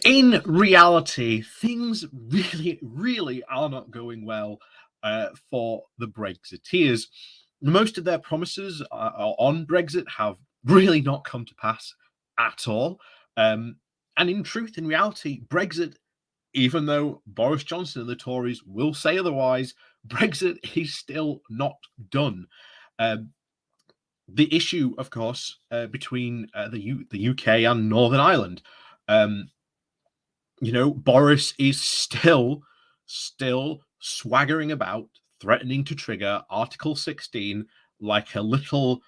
In reality, things really are not going well for the Brexiteers. Most of their promises on Brexit have really not come to pass at all. And in truth, in reality, Brexit, even though Boris Johnson and the Tories will say otherwise, Brexit is still not done. Um, the issue, of course, between the UK and Northern Ireland. Um, Boris is still swaggering about, threatening to trigger Article 16 like a little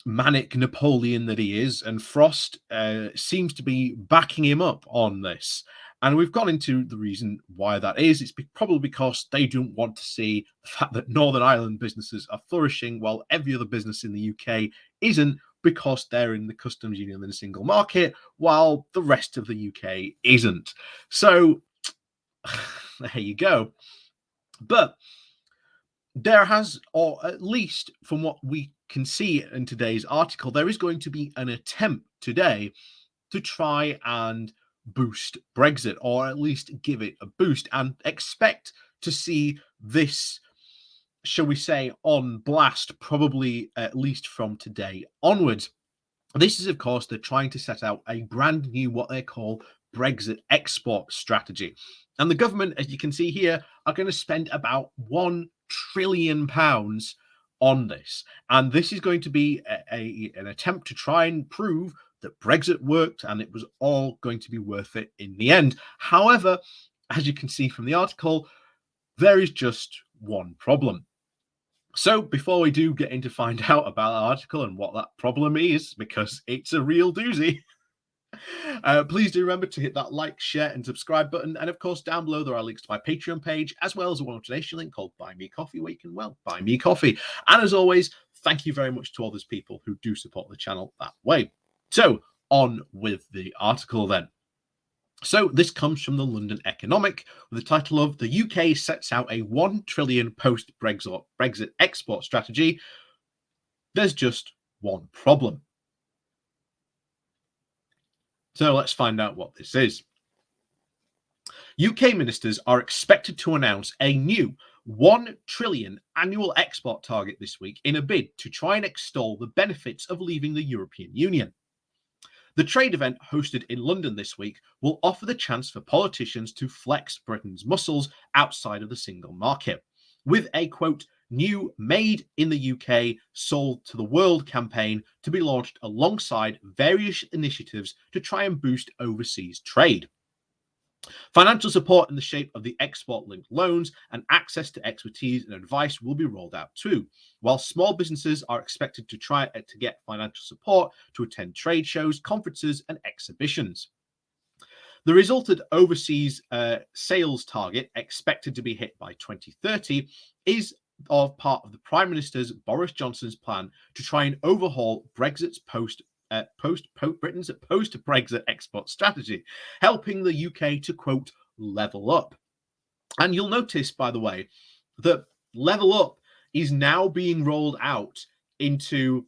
manic Napoleon that he is, and Frost seems to be backing him up on this. And we've gone into the reason why that is. It's probably because they don't want to see the fact that Northern Ireland businesses are flourishing while every other business in the UK isn't, because they're in the customs union and the single market, while the rest of the UK isn't. So there you go. But there has, or at least from what we can see in today's article, there is going to be an attempt today to try and boost Brexit, or at least give it a boost, and expect to see this, shall we say, on blast, probably at least from today onwards. This is, of course, they're trying to set out a brand new, what they call, Brexit export strategy. And the government, as you can see here, are going to spend about £1 trillion on this. And this is going to be an attempt to try and prove that Brexit worked and it was all going to be worth it in the end. However, as you can see from the article, there is just one problem. So before we do get into find out about the article and what that problem is, because it's a real doozy, please do remember to hit that like, share, and subscribe button. And of course, down below there are links to my Patreon page, as well as a one-off donation link called Buy Me Coffee, where you can, well, buy me coffee. And as always, thank you very much to all those people who do support the channel that way. So on with the article then. So this comes from the London Economic with the title of "The UK Sets Out a £1 Trillion Post-Brexit Export Strategy. There's just one problem." So let's find out what this is. UK ministers are expected to announce a new £1 trillion annual export target this week in a bid to try and extol the benefits of leaving the European Union. The trade event hosted in London this week will offer the chance for politicians to flex Britain's muscles outside of the single market, with a, quote, new Made in the UK, Sold to the World campaign to be launched alongside various initiatives to try and boost overseas trade. Financial support in the shape of the export-linked loans and access to expertise and advice will be rolled out too, while small businesses are expected to try to get financial support to attend trade shows, conferences, and exhibitions. The resulted overseas sales target, expected to be hit by 2030, is part of the Prime Minister's Boris Johnson's plan to try and overhaul Brexit's Britain's post-Brexit export strategy, helping the UK to, quote, level up. And you'll notice, by the way, that level up is now being rolled out into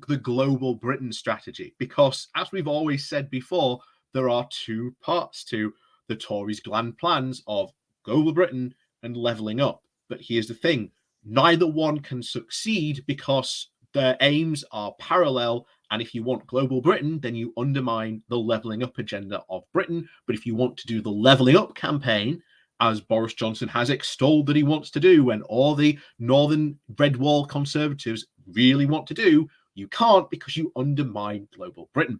the global Britain strategy, because, as we've always said before, there are two parts to the Tories' grand plans of global Britain and levelling up. But here's the thing, neither one can succeed because their aims are parallel. And if you want global Britain, then you undermine the levelling up agenda of Britain. But if you want to do the levelling up campaign, as Boris Johnson has extolled that he wants to do, and all the Northern Red Wall Conservatives really want to do, you can't, because you undermine global Britain.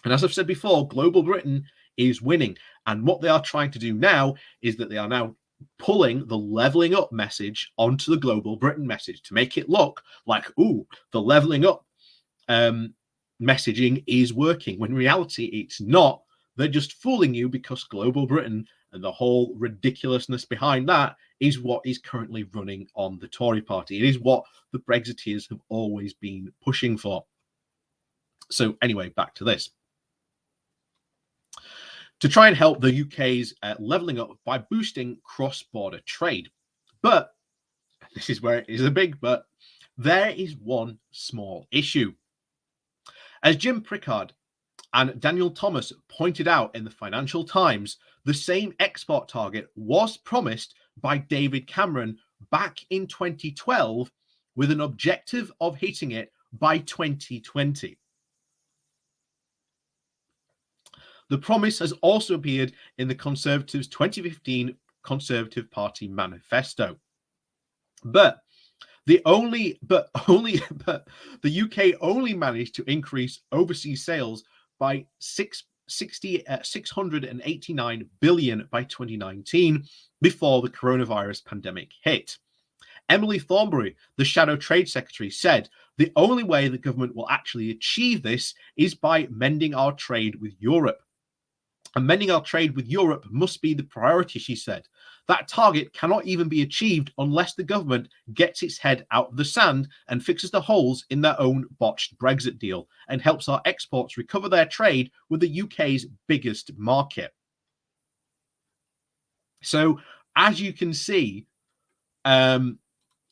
And as I've said before, global Britain is winning. And what they are trying to do now is that they are now pulling the levelling up message onto the global Britain message to make it look like, ooh, the levelling up messaging is working, when in reality it's not. They're just fooling you, because global Britain and the whole ridiculousness behind that is what is currently running on the Tory party. It is what the Brexiteers have always been pushing for. So anyway, back to this. To try and help the UK's levelling up by boosting cross-border trade. But, this is where it is a big but, there is one small issue. As Jim Prickard And Daniel Thomas pointed out in the Financial Times the same export target was promised by David Cameron back in 2012 with an objective of hitting it by 2020. The promise has also appeared in the Conservatives' 2015 Conservative Party manifesto. But the UK only managed to increase overseas sales by 689 billion by 2019 before the coronavirus pandemic hit. Emily Thornberry, the Shadow Trade Secretary, said the only way the government will actually achieve this is by mending our trade with Europe. And mending our trade with Europe must be the priority, she said. That target cannot even be achieved unless the government gets its head out of the sand and fixes the holes in their own botched Brexit deal and helps our exports recover their trade with the UK's biggest market. So, as you can see,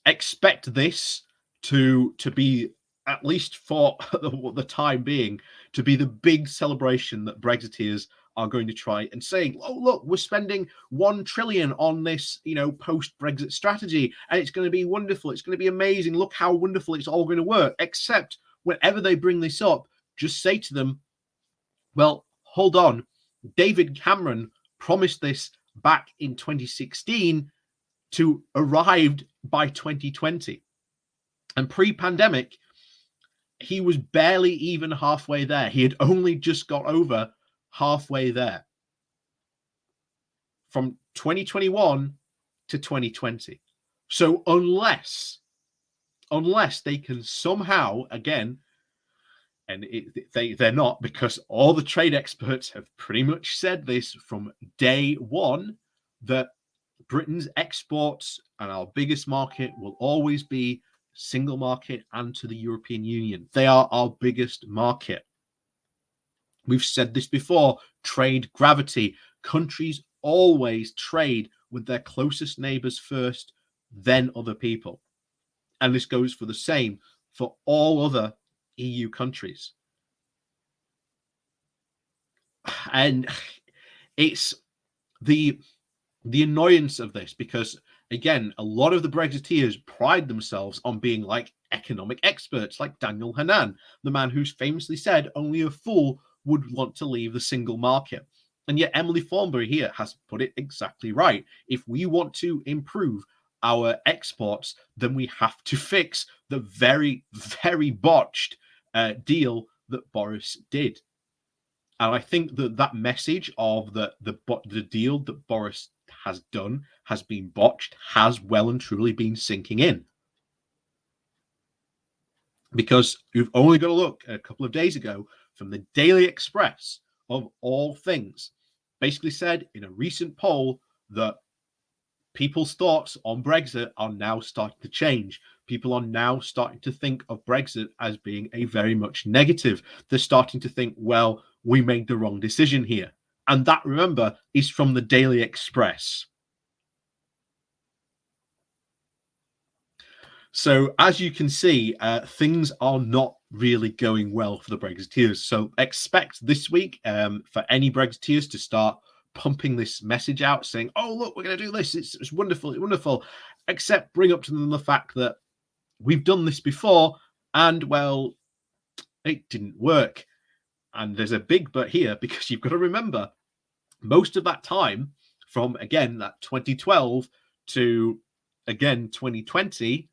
expect this to be, at least for the time being, to be the big celebration that Brexiteers are going to try and say, oh, look, we're spending 1 trillion on this, post-Brexit strategy, and it's going to be wonderful. It's going to be amazing. Look how wonderful it's all going to work. Except whenever they bring this up, just say to them, well, hold on. David Cameron promised this back in 2016 to arrived by 2020. And pre-pandemic, he was barely even halfway there. He had only just got over halfway there from 2021 to 2020. So unless they can somehow, again, and they're not, because all the trade experts have pretty much said this from day one, that Britain's exports and our biggest market will always be single market and to the European Union. They are our biggest market. We've said this before, trade gravity. Countries always trade with their closest neighbors first, then other people. And this goes for the same for all other EU countries. And it's the annoyance of this, because again, a lot of the Brexiteers pride themselves on being like economic experts, like Daniel Hannan, the man who's famously said only a fool would want to leave the single market. And yet Emily Thornberry here has put it exactly right. If we want to improve our exports, then we have to fix the very, very botched deal that Boris did. And I think that message of the deal that Boris has done has been botched has well and truly been sinking in. Because you've only got to look a couple of days ago from the Daily Express, of all things, basically said in a recent poll that people's thoughts on Brexit are now starting to change. People are now starting to think of Brexit as being a very much negative. They're starting to think, well, we made the wrong decision here. And that, remember, is from the Daily Express. So as you can see, things are not really going well for the Brexiteers. So expect this week for any Brexiteers to start pumping this message out saying, oh, look, we're going to do this. It's wonderful. It's wonderful. Except bring up to them the fact that we've done this before and, well, it didn't work. And there's a big but here, because you've got to remember most of that time from, again, that 2012 to, again, 2020,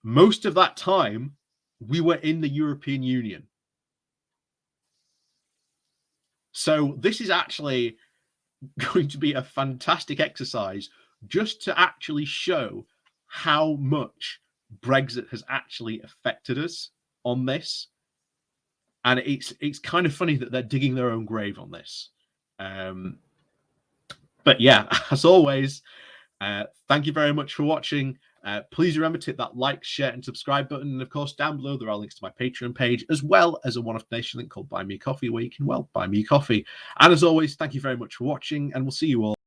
most of that time we were in the European Union. So this is actually going to be a fantastic exercise just to actually show how much Brexit has actually affected us on this. And it's kind of funny that they're digging their own grave on this. But yeah, as always, thank you very much for watching. Please remember to hit that like, share, and subscribe button. And of course, down below, there are links to my Patreon page, as well as a one-off donation link called Buy Me a Coffee, where you can, well, buy me a coffee. And as always, thank you very much for watching, and we'll see you all